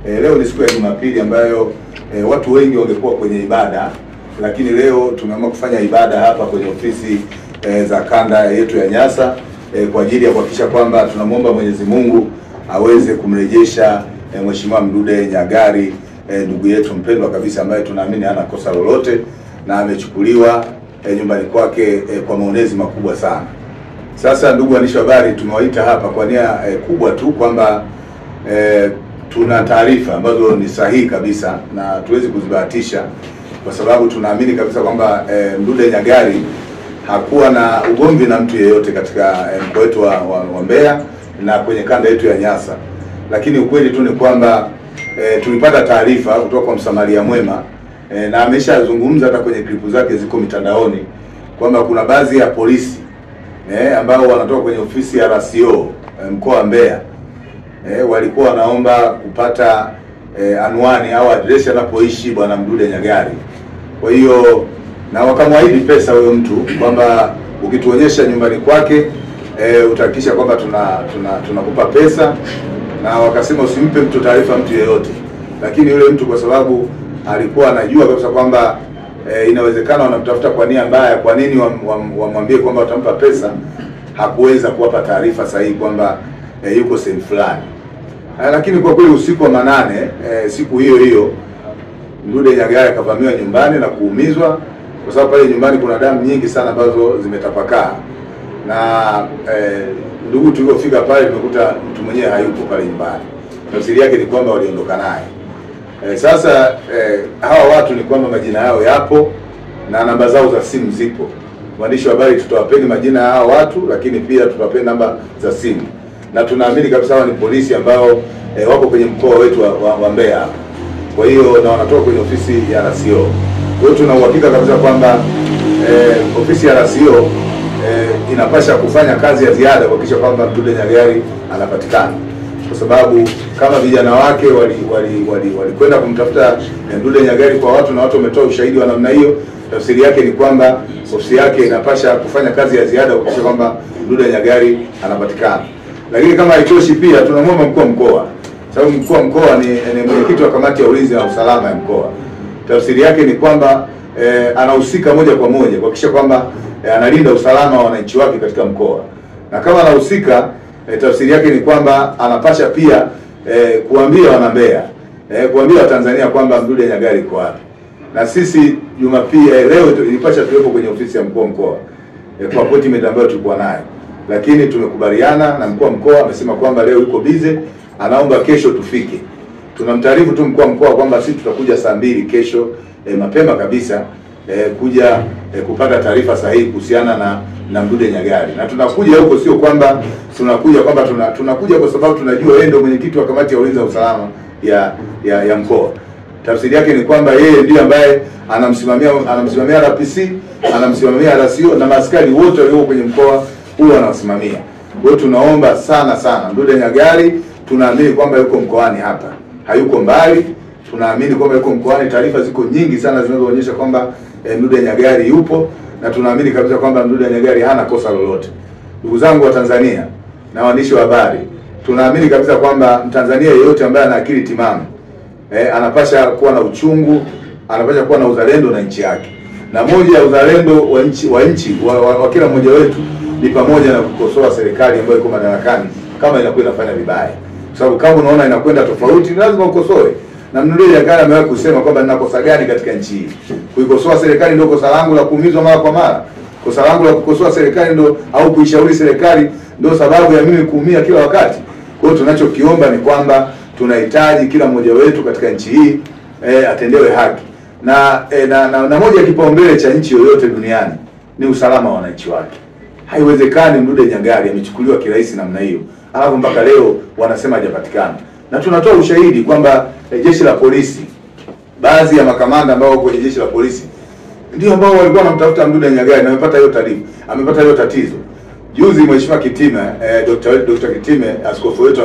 Leo ni siku ya Jumapili ambayo watu wengi wangekuwa kwenye ibada, lakini leo tumeamua kufanya ibada hapa kwenye ofisi za kanda yetu ya Nyasa kwa ajili ya kuhakikisha kwamba tunamwomba Mwenyezi Mungu aweze kumrejesha Mheshimiwa Mdude Nyagali, ndugu yetu mpendwa kabisa, ambaye tunaamini hana kosa lolote na amechukuliwa nyumbani kwake kwa maonezi makubwa sana. Sasa ndugu waandishi wa habari, tumewaita hapa kwa nia kubwa tu kwamba tuna taarifa ambazo ni sahihi kabisa na tuwezi kuzibahatisha, kwa sababu tunaamini kabisa kwamba Mdude Nyagali hakuwa na ugomvi na mtu yeyote katika mkoa wetu wa Mbeya na kwenye kanda yetu ya Nyasa. Lakini ukweli tu ni kwamba tulipata taarifa kutoka kwa msamaria mwema na ameshazungumza hata kwenye klipu zake ziko mitandaoni kwamba kuna baadhi ya polisi ambao wanatoka kwenye ofisi ya RCO mkoa wa Mbeya walikuwa wanaomba kupata anwani au address anapoishi bwana Mdude Nyagali. Kwa hiyo na wakamwahidi pesa huyo mtu kwamba ukituonyesha nyumbani kwake utahakikisha kwamba tunakupa pesa, na wakasema usimpe mtu taarifa mtu yeyote. Lakini yule mtu kwa sababu alikuwa anajua kabisa kwamba inawezekana wanamtafuta kwa nia mbaya, kwa nini wamwambie kwamba watampa pesa, hakuweza kuwapa taarifa sahihi kwamba yuko sehemu fulani. Lakini kwa kweli usiku wa manane siku hiyo hiyo Mdude Nyagali akavamiwa nyumbani na kuumizwa, kwa sababu pale nyumbani kuna damu nyingi sana ambazo zimetapakaa. Na ndugu tulipofika pale tumekuta mtu mwenyewe hayupo pale nyumbani. Tafsiri yake ni kwamba waliondoka naye. Sasa hawa watu ni kwamba majina yao yapo na namba zao za simu zipo. Waandishi wa habari, tutawapeni majina ya hawa watu, lakini pia tutawapeni namba za simu. Na tunaamini kabisa hawa ni polisi ambao wako kwenye mkoa wetu wa Mbeya hapa. Kwa hiyo na wanatoka kwenye ofisi ya RCO. Kwa hiyo tuna uhakika kabisa kwamba ofisi ya RCO inapasha kufanya kazi ya ziada kuhakikisha kwamba Mdude Nyagali anapatikana, kwa sababu kama vijana wake walikwenda kumtafuta Mdude Nyagali kwa watu na watu wametoa ushahidi wa namna hiyo, tafsiri yake ni kwamba ofisi yake inapasha kufanya kazi ya ziada kuhakikisha kwamba Mdude Nyagali anapatikana. Lakini kama haitoshi, pia tunamwomba mkuu wa mkoa, sababu mkuu wa mkoa ni mwenyekiti wa kamati ya ulinzi na usalama ya mkoa. Tafsiri yake ni kwamba anahusika moja kwa moja kuhakikisha kwamba analinda usalama wa wananchi wake katika mkoa. Na kama anahusika, tafsiri yake ni kwamba anapasha pia kuambia wana Mbeya, kuambia Watanzania kwamba Mdude Nyagali yuko wapi. Na sisi Jumapili leo ilipasha tuwepo kwenye ofisi ya mkuu wa mkoa kwa appointment ambayo tulikuwa nayo, lakini tumekubaliana na mkuu wa mkoa amesema kwamba leo yuko busy, anaomba kesho tufike. Tunamtaarifu tu mkuu wa mkoa kwamba sisi tutakuja saa 2 kesho mapema kabisa kuja kupata taarifa sahihi kuhusiana na Mdude Nyagali. Na tunakuja huko sio kwamba tunakuja kwa sababu tunajua yeye ndio mwenyekiti wa kamati ya ulinzi na usalama ya mkoa. Tafsiri yake ni kwamba yeye ndiye ambaye anamsimamia RPC, anamsimamia RCO na maaskari wote walio kwenye mkoa huo anawasimamia. Kwa hiyo tunaomba sana Mdude Nyagali, tunaamini kwamba yuko mkoani hapa, hayuko mbali. Tunaamini kwamba yuko mkoani. Taarifa ziko nyingi sana zinazoonyesha kwamba Mdude Nyagali yupo, na tunaamini kabisa kwamba Mdude Nyagali hana kosa lolote. Ndugu zangu wa Tanzania na waandishi wa habari, tunaamini kabisa kwamba Mtanzania yeyote ambaye ana akili timamu anapasha kuwa na uchungu, anapasha kuwa na uzalendo na nchi yake. Na moja ya uzalendo wa kila mmoja wetu ni pamoja na kukosoa serikali ambayo iko madarakani kama inakuwa inafanya vibaya. Kwa sababu kama unaona inakwenda tofauti, lazima ukosoe. Na Mdude Nyagali amewahi kusema kwamba nina kosa gani katika nchi hii? Kuikosoa serikali ndio kosa langu la kuumizwa mara kwa mara? Kosa langu la kukosoa serikali ndio, au kuishauri serikali ndio sababu ya mimi kuumia kila wakati? Kwa hiyo tunachokiomba ni kwamba tunahitaji kila mmoja wetu katika nchi hii atendewe haki. Na moja ya kipaumbele cha nchi yoyote duniani ni usalama wa wananchi wake. Haiwezekani Mdude Nyagali amechukuliwa kirahisi namna hiyo, alafu mpaka leo wanasema hajapatikana. Na tunatoa ushahidi kwamba jeshi la polisi, baadhi ya makamanda ambao wako kwenye jeshi la polisi ndio ambao walikuwa wanamtafuta Mdude Nyagali na amepata hiyo tatizo. Juzi Mheshimiwa Kitime, Dr. Kitime askofu wetu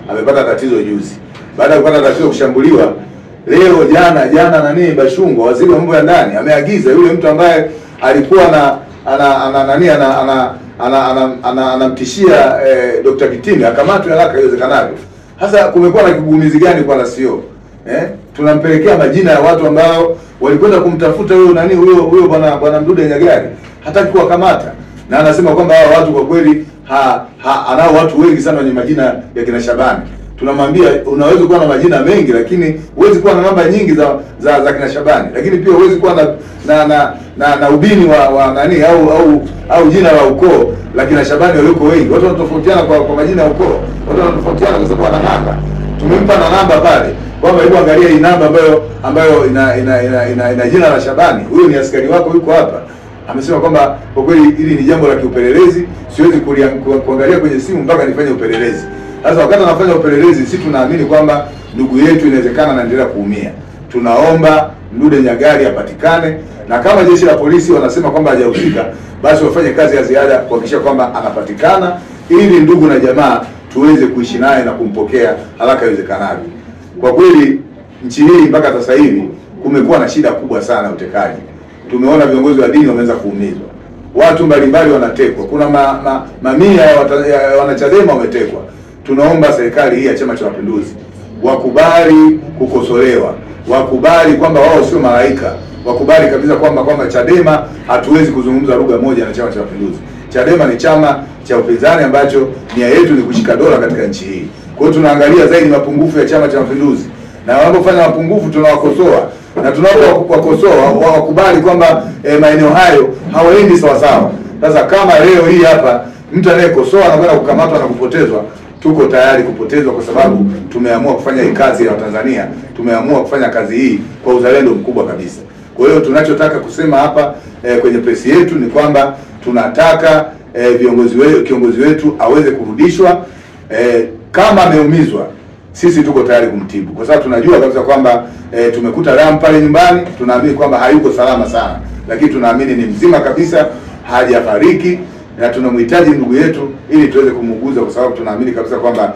amepata tatizo juzi. Baada ya kupata tatizo kushambuliwa, leo jana Bashungwa, waziri wa mambo ya ndani, ameagiza yule mtu ambaye alikuwa anamtishia Dr. Kitime akamatwe haraka iwezekanavyo. Sasa kumekuwa na kigumizi gani kwa RCO? Tunampelekea majina ya watu ambao walikwenda kumtafuta huyo bwana Mdude Nyagali, hataki kuwakamata, na anasema kwamba hao watu kwa kweli anao watu wengi sana wenye majina ya kina Shabani. Tunamwambia unaweza kuwa na majina mengi, lakini huwezi kuwa na namba nyingi za kina Shabani, lakini pia huwezi kuwa na ubini wa nani au jina la ukoo la kina Shabani walioko wengi. Watu wanatofautiana kwa majina ya ukoo, watu wanatofautiana kwa sababu wana namba. Tumempa na namba pale kwamba hebu angalia hii namba ambayo ina jina la Shabani, huyo ni askari wako yuko hapa. Amesema kwamba kwa kweli hili ni jambo la kiupelelezi, siwezi kuangalia kwenye simu mpaka nifanye upelelezi. Sasa wakati anafanya upelelezi, sisi tunaamini kwamba ndugu yetu inawezekana anaendelea kuumia. Tunaomba Mdude Nyagali apatikane, na kama jeshi la polisi wanasema kwamba hajahusika, basi wafanye kazi ya ziada kuhakikisha kwamba anapatikana, ili ndugu na jamaa tuweze kuishi naye na kumpokea haraka iwezekanavyo. Kwa kweli nchi hii mpaka sasa hivi kumekuwa na shida kubwa sana ya utekaji. Tumeona viongozi wa dini wameanza kuumizwa, watu mbalimbali wanatekwa, kuna mamia ya wanachadema wametekwa. Tunaomba serikali hii ya Chama cha Mapinduzi wakubali kukosolewa, wakubali kwamba wao sio malaika, wakubali kabisa kwamba Chadema hatuwezi kuzungumza lugha moja na Chama cha Mapinduzi. Chadema ni chama cha upinzani ambacho nia yetu ni kushika dola katika nchi hii. Kwa hiyo tunaangalia zaidi mapungufu ya Chama cha Mapinduzi, na wanapofanya mapungufu tunawakosoa, na tunapowakosoa wakubali kwamba maeneo hayo hawaendi sawa sawa. Sasa kama leo hii hapa mtu anayekosoa anakwenda kukamatwa na kupotezwa, tuko tayari kupotezwa, kwa sababu tumeamua kufanya hii kazi ya Tanzania, tumeamua kufanya kazi hii kwa uzalendo mkubwa kabisa. Kwa hiyo tunachotaka kusema hapa kwenye presi yetu ni kwamba tunataka kiongozi wetu aweze kurudishwa. Kama ameumizwa, sisi tuko tayari kumtibu, kwa sababu tunajua kabisa kwamba tumekuta damu pale nyumbani. Tunaamini kwamba hayuko salama sana, lakini tunaamini ni mzima kabisa, hajafariki, na tunamhitaji ndugu yetu ili tuweze kumuuguza, kwa sababu tunaamini kabisa kwamba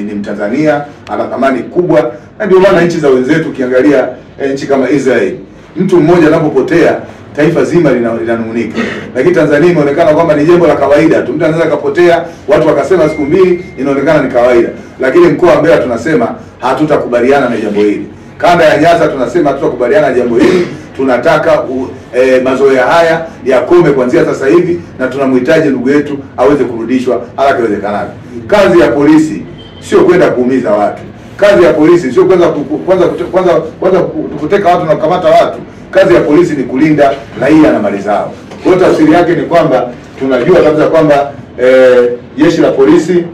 ni Mtanzania, ana thamani kubwa. Na ndio maana nchi za wenzetu, ukiangalia nchi kama Israeli, mtu mmoja anapopotea taifa zima linanung'unika, lakini Tanzania imeonekana kwamba ni jambo la kawaida tu. Mtu anaweza kapotea, watu wakasema siku mbili, inaonekana ni kawaida. Lakini mkoa wa Mbeya tunasema hatutakubaliana na jambo hili. Kanda ya Nyasa tunasema hatutakubaliana na jambo hili. Tunataka mazoea haya yakome kuanzia sasa hivi, na tunamhitaji ndugu yetu aweze kurudishwa haraka iwezekanavyo. Kazi ya polisi sio kwenda kuumiza watu. Kazi ya polisi sio kwanza kuteka watu na kukamata watu. Kazi ya polisi ni kulinda raia na mali zao. Kwa hiyo tafsiri yake ni kwamba tunajua kabisa kwamba jeshi la polisi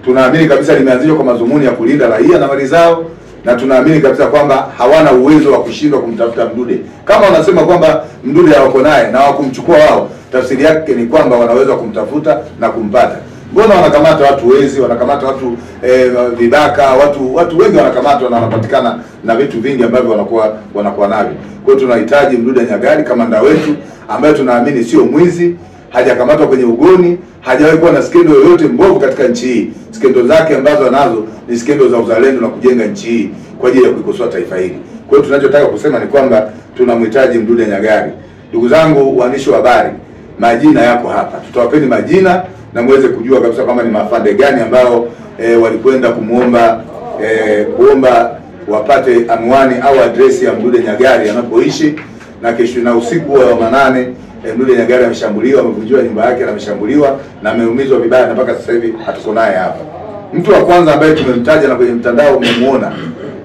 tunaamini kabisa limeanzishwa kwa madhumuni ya kulinda raia na mali zao, na tunaamini kabisa kwamba hawana uwezo wa kushindwa kumtafuta Mdude. Kama wanasema kwamba Mdude hawako naye na hawakumchukua wao, tafsiri yake ni kwamba wanaweza kumtafuta na kumpata. Mbona wanakamata watu wezi, wanakamata watu vibaka, watu wengi wanakamatwa na wanapatikana na vitu vingi ambavyo wanakuwa navyo. Kwa hiyo tunahitaji Mdude Nyagali, kamanda wetu, ambaye tunaamini sio mwizi, hajakamatwa kwenye ugoni, hajawahi kuwa na skendo yoyote mbovu katika nchi hii. Skendo zake ambazo anazo ni skendo za uzalendo na kujenga nchi hii kwa ajili ya kuikosoa taifa hili. Kwa hiyo tunachotaka kusema ni kwamba tunamhitaji Mdude Nyagali. Ndugu zangu waandishi wa habari, majina yako hapa, tutawapeni majina na muweze kujua kabisa kama ni mafande gani ambao walikwenda kuomba wapate anwani au adresi ya Mdude Nyagali anapoishi. Na kesho na usiku wa manane Mdude Nyagali ameshambuliwa, amevunjiwa nyumba yake na ameshambuliwa na ameumizwa vibaya, na mpaka sasa hivi hatuko naye hapa. Mtu wa kwanza ambaye tumemtaja na kwenye mtandao umemuona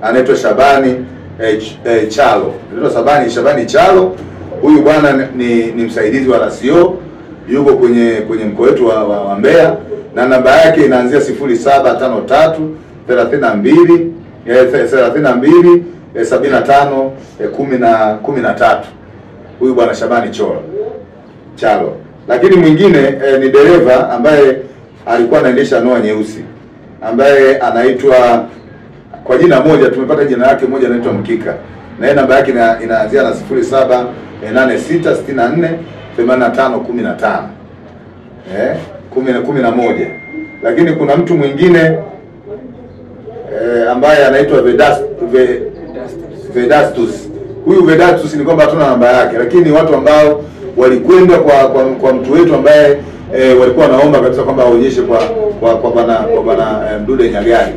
anaitwa Shabani Chalo. Anaitwa Shabani Chalo. Huyu bwana ni msaidizi wa RCO, yuko kwenye mkoa wetu wa Mbeya, na namba yake inaanzia 0753 32 75 13. Huyu bwana Shabani Chalo. Lakini mwingine ni dereva ambaye alikuwa anaendesha Noah nyeusi, ambaye anaitwa kwa jina moja, tumepata jina lake moja, anaitwa Mkika, na yeye namba yake inaanzia na 078664 85 11. Lakini kuna mtu mwingine ambaye anaitwa Vedastus. Huyu Vedastus ni kwamba hatuna namba yake, lakini watu ambao walikwenda kwa mtu wetu ambaye walikuwa wanaomba kabisa kwamba aonyeshe kwa bwana Mdude Nyagali,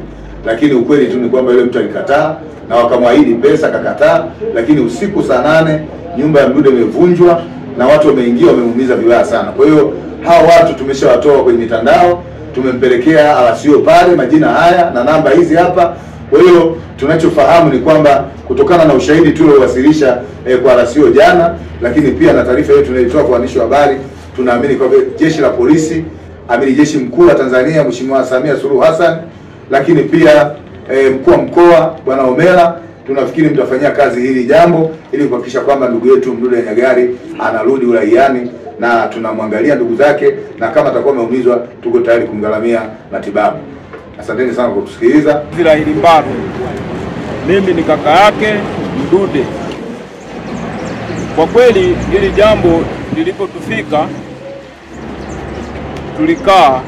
lakini ukweli tu ni kwamba yule mtu alikataa na wakamwahidi pesa akakataa. Lakini usiku saa 8 nyumba ya Mdude imevunjwa na watu wameingia wamemuumiza vibaya sana. Kwa hiyo hao watu tumeshawatoa kwenye mitandao, tumempelekea RCO pale majina haya na namba hizi hapa. Kwa hiyo tunachofahamu ni kwamba kutokana na ushahidi tuliowasilisha kwa RCO jana, lakini pia na taarifa yetu tunaitoa kwa waandishi wa habari, tunaamini kwamba jeshi la polisi, amiri jeshi mkuu wa Tanzania Mheshimiwa Samia Suluhu Hassan, lakini pia mkuu wa mkoa Bwana Homera, tunafikiri mtafanyia kazi hili jambo ili kuhakikisha kwamba ndugu yetu Mdude Nyagali anarudi uraiani, na tunamwangalia ndugu zake, na kama atakuwa ameumizwa tuko tayari kumgharamia matibabu. Asanteni sana kwa kutusikiliza. Israeli Mbaro, mimi ni kaka yake Mdude. Kwa kweli hili jambo lilipotufika, tulikaa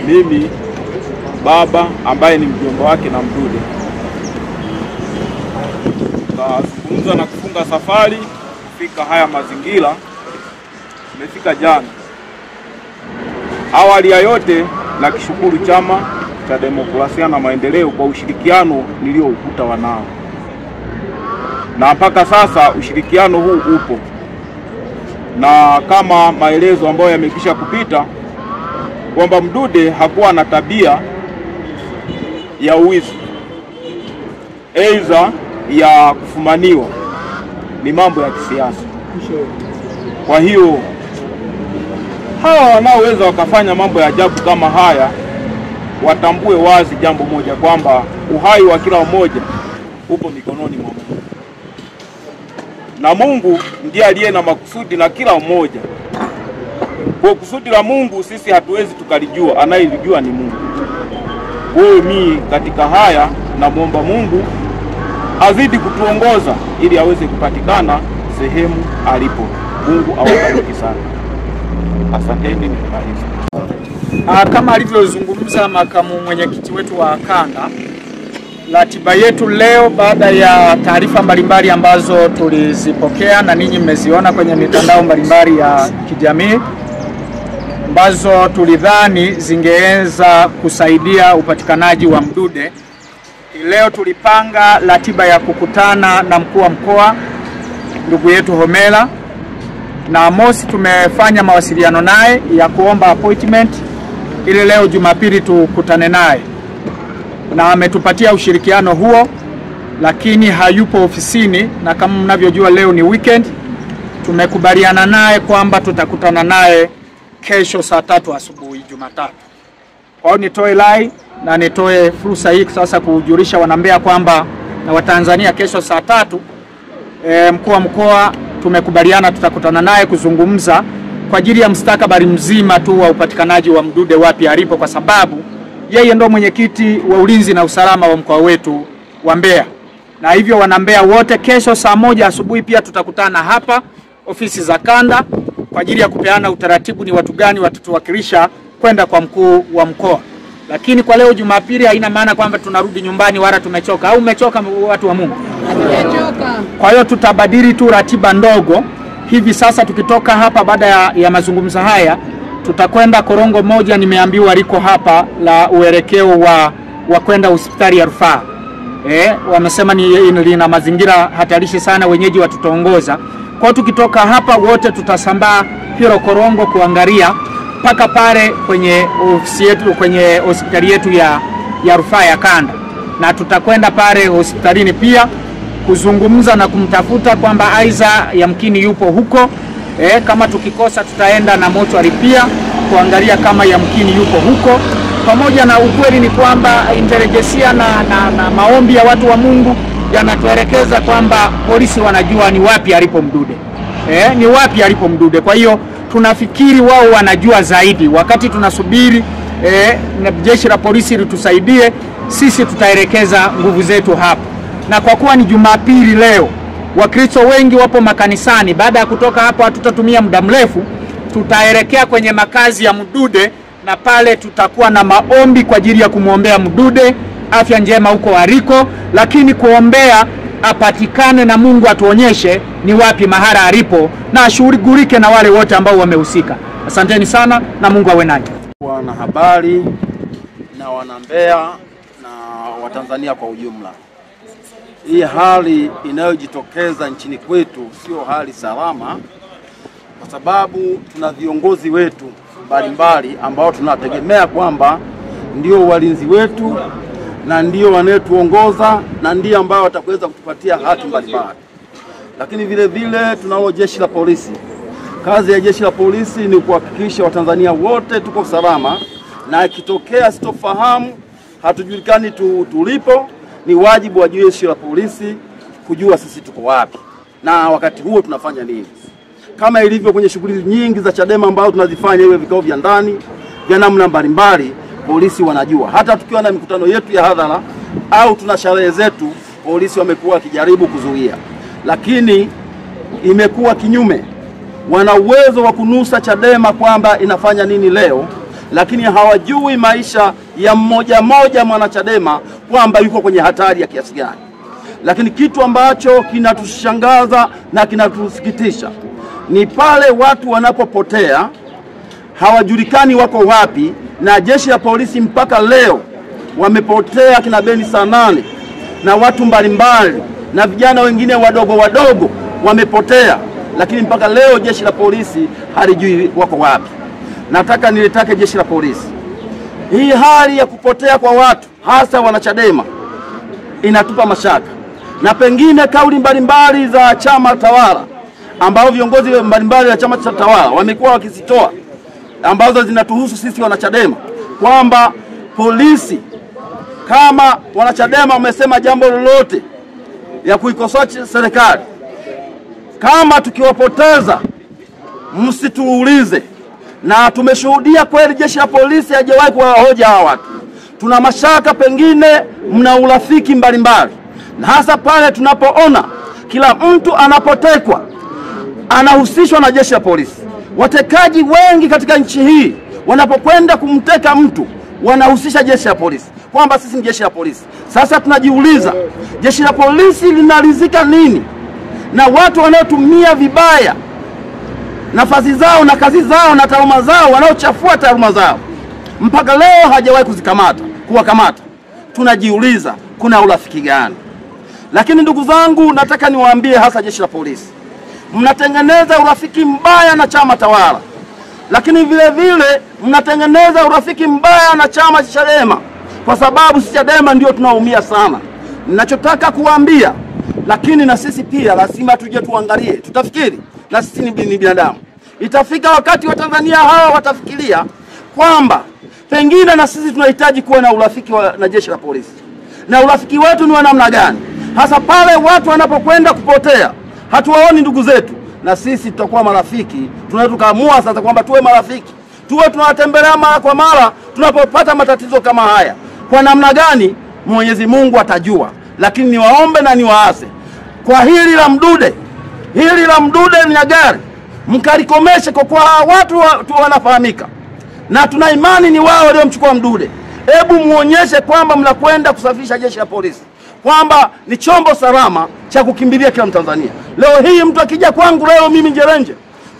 mimi, baba ambaye ni mjomba wake na Mdude, tukazungumza na kufunga safari kufika haya mazingira. Tumefika jana. Awali ya yote na kishukuru Chama cha Demokrasia na Maendeleo kwa ushirikiano nilioukuta wanao, na mpaka sasa ushirikiano huu upo, na kama maelezo ambayo yamekisha kupita kwamba Mdude hakuwa na tabia ya uwizi, aidha ya kufumaniwa, ni mambo ya kisiasa. Kwa hiyo hawa wanaoweza wakafanya mambo ya ajabu kama haya watambue wazi jambo moja, kwamba uhai wa kila mmoja upo mikononi mwa Mungu, na Mungu ndiye aliye na makusudi na kila mmoja. Kwa kusudi la Mungu sisi hatuwezi tukalijua, anayelijua ni Mungu. Kwa hiyo mimi katika haya namuomba Mungu azidi kutuongoza ili aweze kupatikana sehemu alipo. Mungu awabariki sana. Asanteni. Kama alivyozungumza makamu mwenyekiti wetu wa kanda, ratiba yetu leo baada ya taarifa mbalimbali ambazo tulizipokea na ninyi mmeziona kwenye mitandao mbalimbali ya kijamii ambazo tulidhani zingeweza kusaidia upatikanaji wa Mdude, leo tulipanga ratiba ya kukutana na mkuu wa mkoa ndugu yetu Homera, na mosi tumefanya mawasiliano naye ya kuomba appointment ili leo Jumapili tukutane naye, na ametupatia ushirikiano huo, lakini hayupo ofisini, na kama mnavyojua leo ni weekend. Tumekubaliana naye kwamba tutakutana naye kesho saa 3 asubuhi Jumatatu. Kwa hiyo nitoe rai na nitoe fursa hii sasa kujulisha wanambea kwamba na Watanzania, kesho saa 3 mkuu wa mkoa tumekubaliana tutakutana naye kuzungumza kwa ajili ya mustakabali mzima tu wa upatikanaji wa Mdude wapi alipo, kwa sababu yeye ndo mwenyekiti wa ulinzi na usalama wa mkoa wetu wa Mbeya. Na hivyo wanambea wote, kesho saa 1 asubuhi pia tutakutana hapa ofisi za kanda kwa ajili ya kupeana utaratibu ni watu gani watatuwakilisha kwenda kwa mkuu wa mkoa. Lakini kwa leo Jumapili haina maana kwamba tunarudi nyumbani wala tumechoka. Au umechoka watu wa Mungu? Tumechoka. Kwa hiyo tutabadili tu ratiba ndogo. Hivi sasa tukitoka hapa baada ya mazungumzo haya tutakwenda korongo moja, nimeambiwa liko hapa, la uelekeo wa kwenda hospitali ya rufaa. Wamesema lina mazingira hatarishi sana, wenyeji watutongoza. Kwa tukitoka hapa wote tutasambaa hilo korongo kuangalia mpaka pale kwenye ofisi yetu, kwenye hospitali yetu ya rufaa ya kanda, na tutakwenda pale hospitalini pia kuzungumza na kumtafuta kwamba aiza yamkini yupo huko. Kama tukikosa tutaenda na mochwari pia kuangalia kama yamkini yupo huko. Pamoja na ukweli ni kwamba intelijensia na maombi ya watu wa Mungu yanatuelekeza kwamba polisi wanajua ni wapi alipo Mdude. Ni wapi alipo Mdude. Kwa hiyo tunafikiri wao wanajua zaidi. Wakati tunasubiri na jeshi la polisi litusaidie, sisi tutaelekeza nguvu zetu hapa. Na kwa kuwa ni Jumapili leo, Wakristo wengi wapo makanisani, baada ya kutoka hapo hatutatumia muda mrefu, tutaelekea kwenye makazi ya Mdude, na pale tutakuwa na maombi kwa ajili ya kumuombea Mdude afya njema huko aliko, lakini kuombea apatikane na Mungu atuonyeshe ni wapi mahara alipo, na ashughulike na wale wote ambao wamehusika. Asanteni sana na Mungu awe nanyi. Wanahabari na wana Mbeya na Watanzania kwa ujumla, hii hali inayojitokeza nchini kwetu sio hali salama, kwa sababu tuna viongozi wetu mbalimbali ambao tunategemea kwamba ndio walinzi wetu na ndio wanaotuongoza na ndio ambao watakuweza kutupatia haki mbalimbali. Lakini vile vile tunalo jeshi la polisi. Kazi ya jeshi la polisi ni kuhakikisha Watanzania wote tuko salama, na ikitokea sitofahamu, hatujulikani tulipo, ni wajibu wa jeshi la polisi kujua sisi tuko wapi na wakati huo tunafanya nini. Kama ilivyo kwenye shughuli nyingi za Chadema ambao tunazifanya, iwe vikao vya ndani vya namna mbalimbali, polisi wanajua. Hata tukiwa na mikutano yetu ya hadhara au tuna sherehe zetu, polisi wamekuwa wakijaribu kuzuia, lakini imekuwa kinyume. Wana uwezo wa kunusa Chadema kwamba inafanya nini leo, lakini hawajui maisha ya mmoja mwana Chadema kwamba yuko kwenye hatari ya kiasi gani. Lakini kitu ambacho kinatushangaza na kinatusikitisha ni pale watu wanapopotea, hawajulikani wako wapi, na jeshi la polisi mpaka leo wamepotea kina Beni Sanane na watu mbalimbali na vijana wengine wadogo wamepotea, lakini mpaka leo jeshi la polisi halijui wako wapi. Nataka nilitake jeshi la polisi, hii hali ya kupotea kwa watu hasa wanachadema inatupa mashaka, na pengine kauli mbalimbali za chama tawala ambao viongozi mbalimbali wa chama cha tawala wamekuwa wakizitoa ambazo zinatuhusu sisi wanachadema, kwamba polisi kama wanachadema wamesema jambo lolote ya kuikosoa serikali, kama tukiwapoteza msituulize. Na tumeshuhudia kweli jeshi la polisi hajawahi kuwahoja hawa watu. Tuna mashaka pengine mna urafiki mbalimbali, na hasa pale tunapoona kila mtu anapotekwa anahusishwa na jeshi la polisi. Watekaji wengi katika nchi hii wanapokwenda kumteka mtu wanahusisha jeshi la polisi, kwamba sisi ni jeshi la polisi. Sasa tunajiuliza, jeshi la polisi linaridhika nini na watu wanaotumia vibaya nafasi zao na kazi zao na taaluma zao, wanaochafua taaluma zao? Mpaka leo hajawahi kuwakamata. Tunajiuliza kuna urafiki gani? Lakini ndugu zangu, nataka niwaambie hasa jeshi la polisi, mnatengeneza urafiki mbaya na chama tawala, lakini vile vile mnatengeneza urafiki mbaya na chama cha Chadema, kwa sababu si Chadema ndio tunaumia sana. Ninachotaka kuwaambia, lakini na sisi pia lazima tuje tuangalie, tutafikiri na sisi ni binadamu. Itafika wakati wa Tanzania hawa watafikiria kwamba pengine na sisi tunahitaji kuwa na urafiki na jeshi la polisi. Na urafiki wetu ni wa namna gani? Hasa pale watu wanapokwenda kupotea, hatuwaoni ndugu zetu, na sisi tutakuwa marafiki. Tunaweza tukaamua sasa kwamba tuwe marafiki, tuwe tunawatembelea mara kwa mara tunapopata matatizo kama haya. Kwa namna gani? Mwenyezi Mungu atajua. Lakini niwaombe na niwaase kwa hili la Mdude Nyagali, mkalikomeshe kwa kuwa watu wanafahamika na tuna imani ni wao waliomchukua Mdude. Hebu muonyeshe kwamba mnakwenda kusafisha jeshi la polisi, kwamba ni chombo salama cha kukimbilia kila Mtanzania. Leo hii mtu akija kwangu leo mimi Njerenje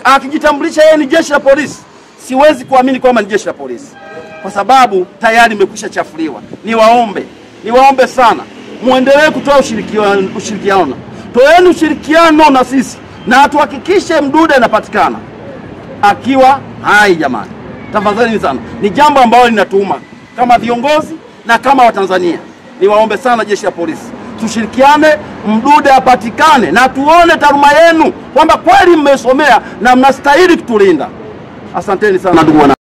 akijitambulisha yeye ni jeshi la polisi, siwezi kuamini kwamba ni jeshi la polisi, kwa sababu tayari imekwisha chafuliwa. Niwaombe sana muendelee kutoa ushirikiano. Toeni ushirikiano na sisi na tuhakikishe Mdude anapatikana akiwa hai. Jamani, tafadhali sana, ni jambo ambalo linatuuma kama viongozi na kama Watanzania. Niwaombe sana jeshi la polisi, tushirikiane, Mdude apatikane na tuone taaluma yenu kwamba kweli mmesomea na mnastahili kutulinda. Asanteni sana ndugu wana